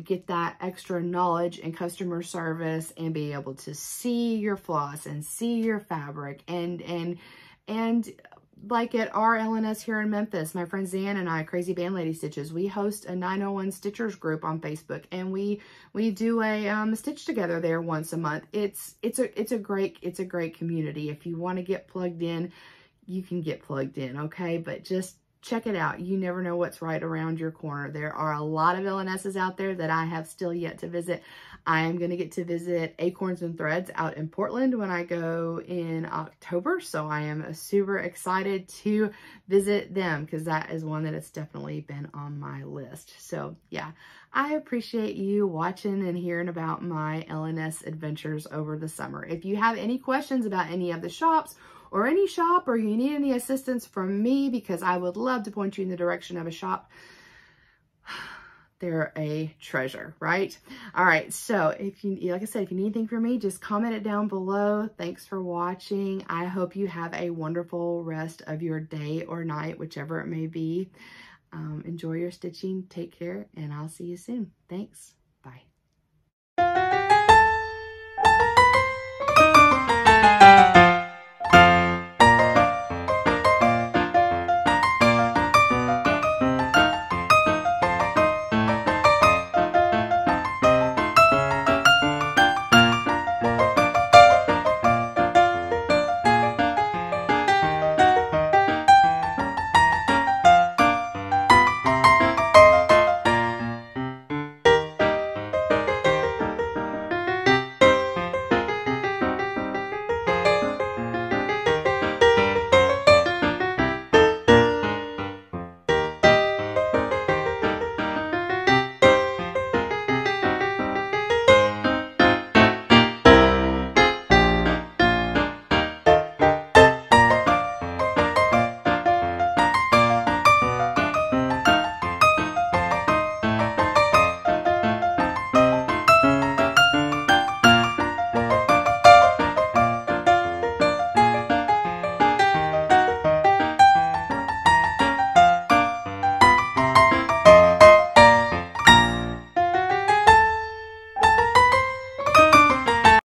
Speaker 1: get that extra knowledge and customer service, and be able to see your floss and see your fabric and like at our LNS here in Memphis, my friend Zan and I, Crazy Band Lady Stitches, we host a 901 Stitchers group on Facebook, and we do a stitch together there once a month. It's a great community. If you want to get plugged in, you can get plugged in, okay? But just check it out. You never know what's right around your corner. There are a lot of LNSs out there that I have still yet to visit. I am going to get to visit Acorns and Threads out in Portland when I go in October. So I am super excited to visit them, because that is one that has definitely been on my list. So yeah, I appreciate you watching and hearing about my LNS adventures over the summer. If you have any questions about any of the shops, or any shop, or you need any assistance from me, because I would love to point you in the direction of a shop, they're a treasure, right? All right, so if you, like I said, if you need anything from me, just comment it down below. Thanks for watching. I hope you have a wonderful rest of your day or night, whichever it may be. Enjoy your stitching. Take care, and I'll see you soon. Thanks. Bye.